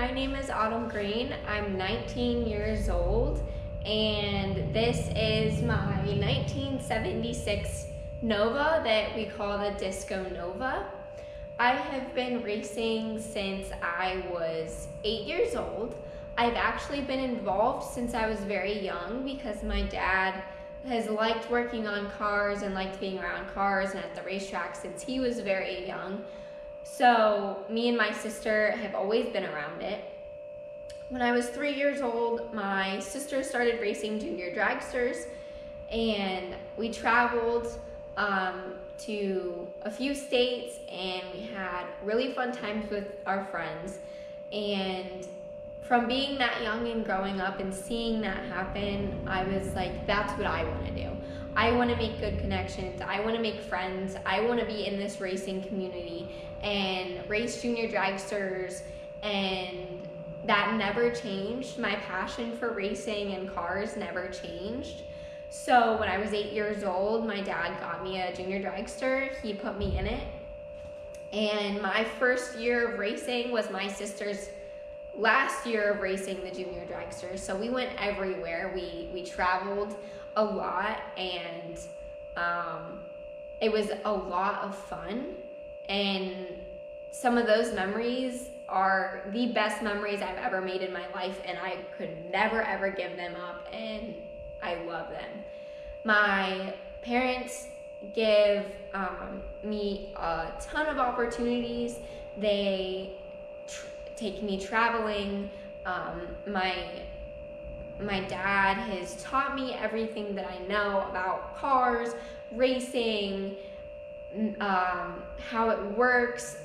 my name is Autumn Greene. I'm 19 years old, and this is my 1976 Nova that we call the Disco Nova. I have been racing since I was 8 years old. I've actually been involved since I was very young because my dad has liked working on cars and liked being around cars and at the racetrack since he was very young. So me and my sister have always been around it. When I was 3 years old, my sister started racing junior dragsters, and we traveled to a few states, and we had really fun times with our friends. And from being that young and growing up and seeing that happen, I was like, that's what I want to do. I want to make good connections. I want to make friends. I want to be in this racing community and race junior dragsters, and that never changed. My passion for racing and cars never changed. So when I was 8 years old, my dad got me a junior dragster. He put me in it. And my first year of racing was my sister's last year of racing the junior dragster. So we went everywhere. We traveled a lot, and it was a lot of fun. And some of those memories are the best memories I've ever made in my life, and I could never ever give them up, and I love them. My parents give me a ton of opportunities. They take me traveling. My dad has taught me everything that I know about cars, racing, how it works,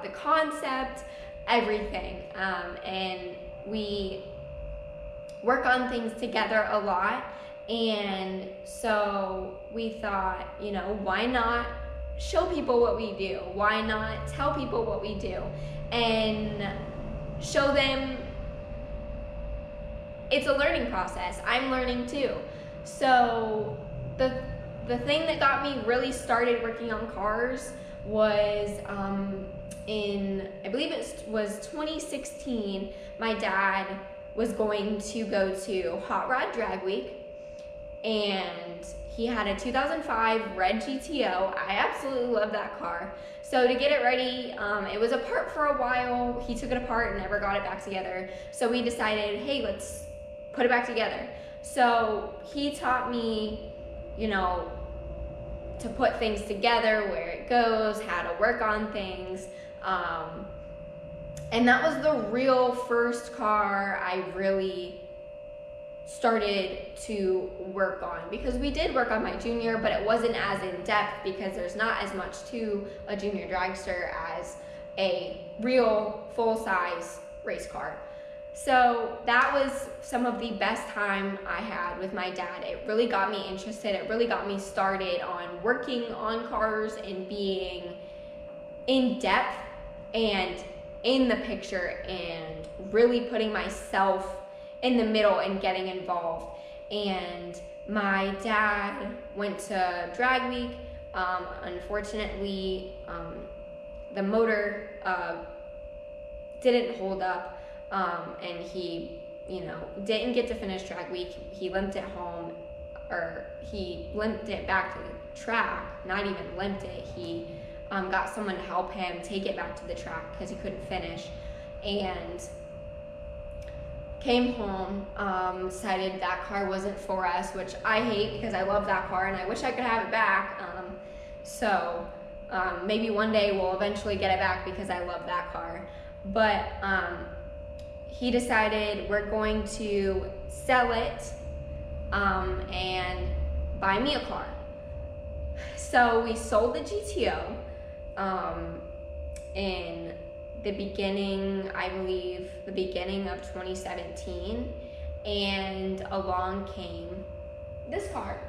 the concept, everything. And we work on things together a lot. And so we thought, why not show people what we do? Why not tell people what we do and show them it's a learning process. I'm learning too. So the thing that got me really started working on cars was I believe it was 2016, my dad was going to go to Hot Rod Drag Week, and he had a 2005 red GTO. I absolutely love that car. So to get it ready, it was apart for a while. He took it apart and never got it back together. So we decided, hey, let's put it back together. So he taught me, to put things together, where it goes, how to work on things. And that was the real first car I really started to work on, because we did work on my junior, but it wasn't as in depth because there's not as much to a junior dragster as a real full-size race car. So that was some of the best time I had with my dad. It really got me interested. It really got me started on working on cars and being in depth and in the picture and really putting myself in the middle and getting involved. And my dad went to drag week. Unfortunately, the motor didn't hold up. And he, didn't get to finish drag week. He limped it home, or he limped it back to the track, not even limped it. He got someone to help him take it back to the track because he couldn't finish, and came home, decided that car wasn't for us, which I hate because I love that car and I wish I could have it back. So maybe one day we'll eventually get it back because I love that car. But he decided we're going to sell it and buy me a car. So we sold the GTO in the beginning, I believe, the beginning of 2017, and along came this car.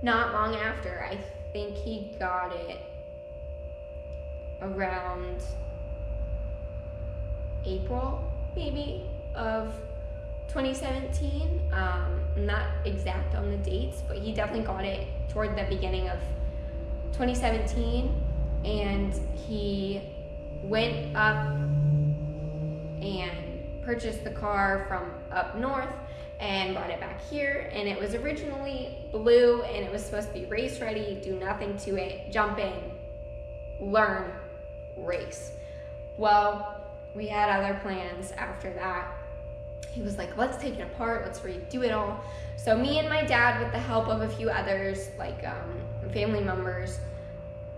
Not long after, I think he got it around April, maybe, of 2017. I'm not exact on the dates, but he definitely got it toward the beginning of 2017, and he went up and purchased the car from up north and brought it back here, and it was originally blue, and it was supposed to be race ready, do nothing to it, jump in, learn, race. Well, we had other plans after that. He was like, let's take it apart, let's redo it all. So me and my dad, with the help of a few others, like family members,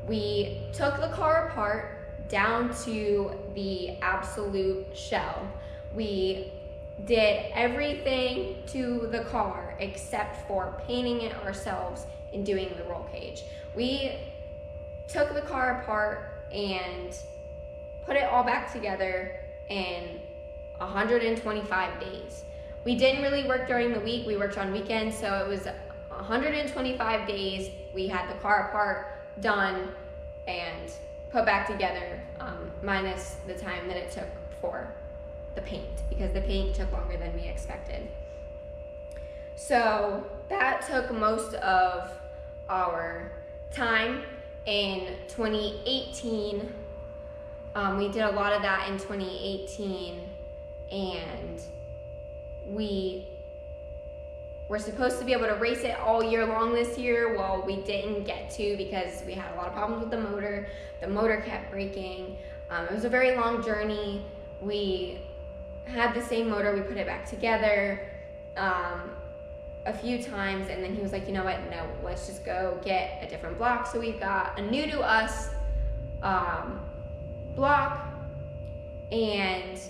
we took the car apart down to the absolute shell. We did everything to the car except for painting it ourselves and doing the roll cage. We took the car apart and put it all back together in 125 days. We didn't really work during the week, we worked on weekends, so it was 125 days. We had the car apart, done, and put back together, minus the time that it took for the paint, because the paint took longer than we expected. So that took most of our time. In 2018, we did a lot of that in 2018, and we were supposed to be able to race it all year long this year. Well, we didn't get to because we had a lot of problems with the motor. The motor kept breaking. It was a very long journey. We had the same motor, we put it back together a few times, and then he was like, you know what, no, let's just go get a different block. So we've got a new to us block, and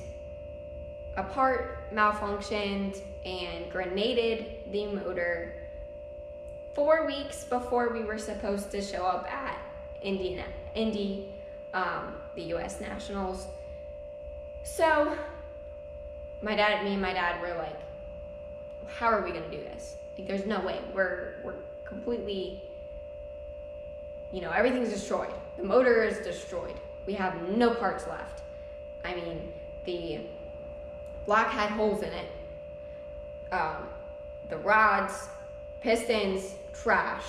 a part malfunctioned and grenaded the motor 4 weeks before we were supposed to show up at Indy, the US Nationals. So me and my dad were like, how are we gonna do this? Like, there's no way. We're completely, everything's destroyed. The motor is destroyed. We have no parts left. I mean, the block had holes in it. The rods, pistons, trash.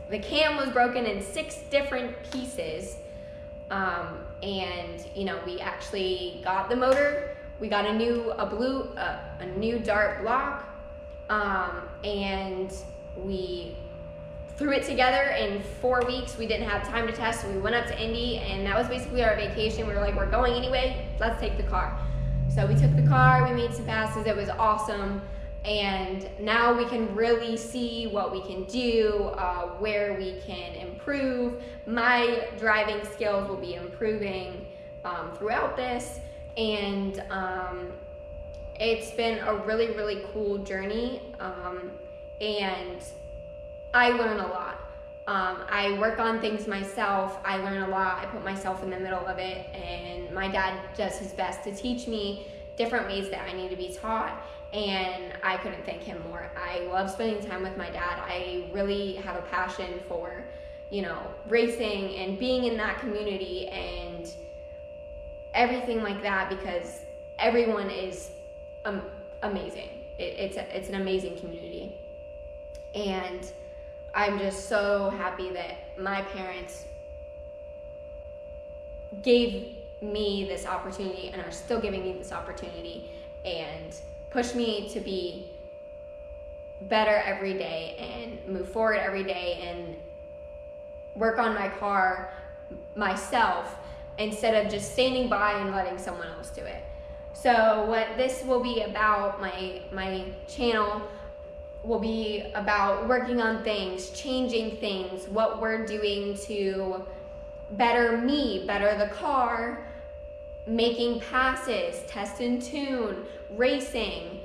The cam was broken in 6 different pieces. And we actually got the motor. We got a new dart block, and we threw it together in 4 weeks. We didn't have time to test, so we went up to Indy, and that was basically our vacation. We were like, we're going anyway, let's take the car. So we took the car, we made some passes, it was awesome, and now we can really see what we can do, where we can improve. My driving skills will be improving throughout this. And it's been a really, really cool journey, and I learn a lot. I work on things myself, I learn a lot, I put myself in the middle of it, and my dad does his best to teach me different ways that I need to be taught, and I couldn't thank him more. I love spending time with my dad. I really have a passion for, racing and being in that community and everything like that, because everyone is amazing. It's an amazing community, and I'm just so happy that my parents gave me this opportunity and are still giving me this opportunity and push me to be better every day and move forward every day and work on my car myself, instead of just standing by and letting someone else do it. So what this will be about, my channel will be about working on things, changing things, what we're doing to better me, better the car, making passes, test and tune, racing,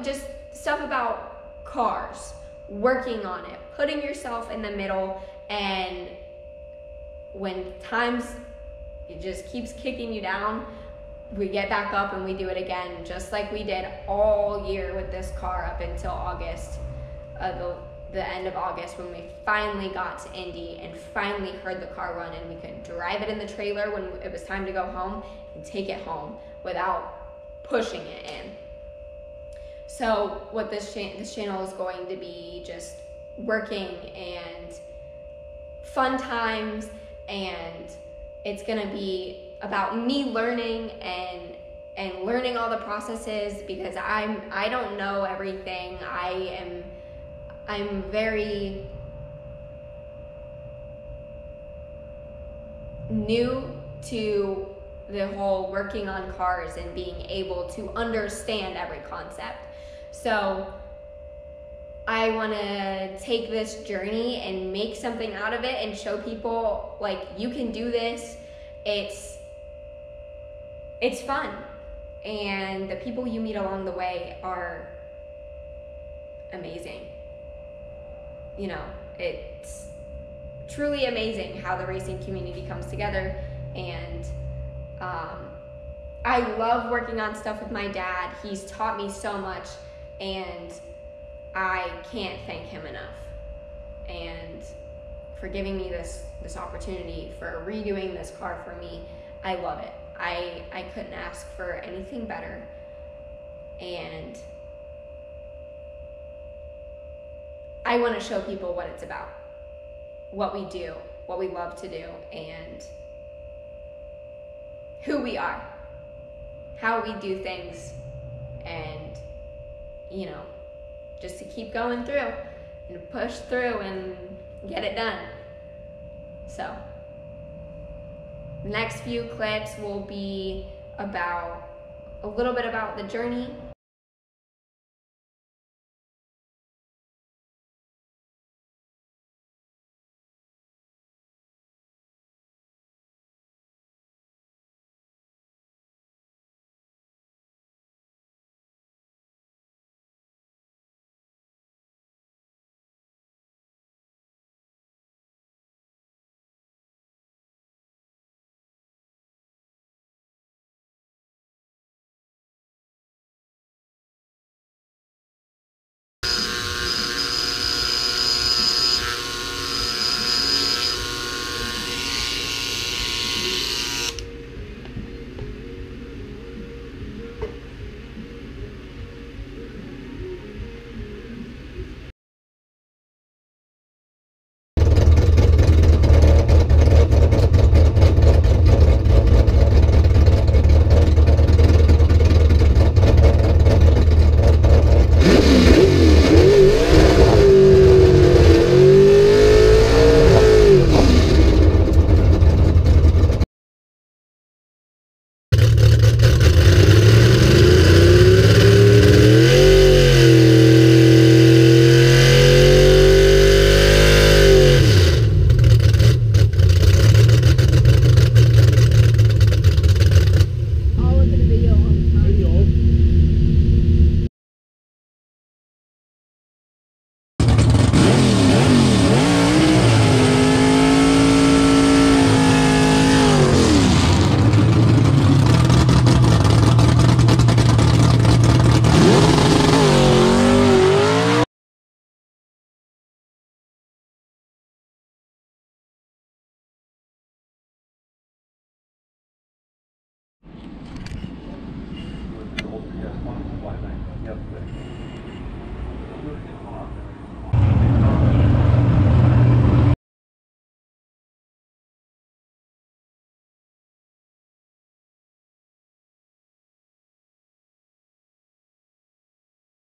just stuff about cars, working on it, putting yourself in the middle, and when times it just keeps kicking you down, we get back up and we do it again, just like we did all year with this car up until August, the end of August, when we finally got to Indy and finally heard the car run, and we could drive it in the trailer when it was time to go home and take it home without pushing it in. So what this channel is going to be, just working and fun times, and it's gonna be about me learning and and learning all the processes, because I don't know everything. I'm very new to the whole working on cars and being able to understand every concept. So I want to take this journey and make something out of it and show people, like, you can do this. It's fun, and the people you meet along the way are amazing. You know, it's truly amazing how the racing community comes together. And I love working on stuff with my dad. He's taught me so much, and I can't thank him enough. And for giving me this opportunity, for redoing this car for me. I love it. I couldn't ask for anything better. And I want to show people what it's about, what we do, what we love to do, and who we are, how we do things, and, you know, just to keep going through and push through and get it done. So the next few clips will be about a little bit about the journey,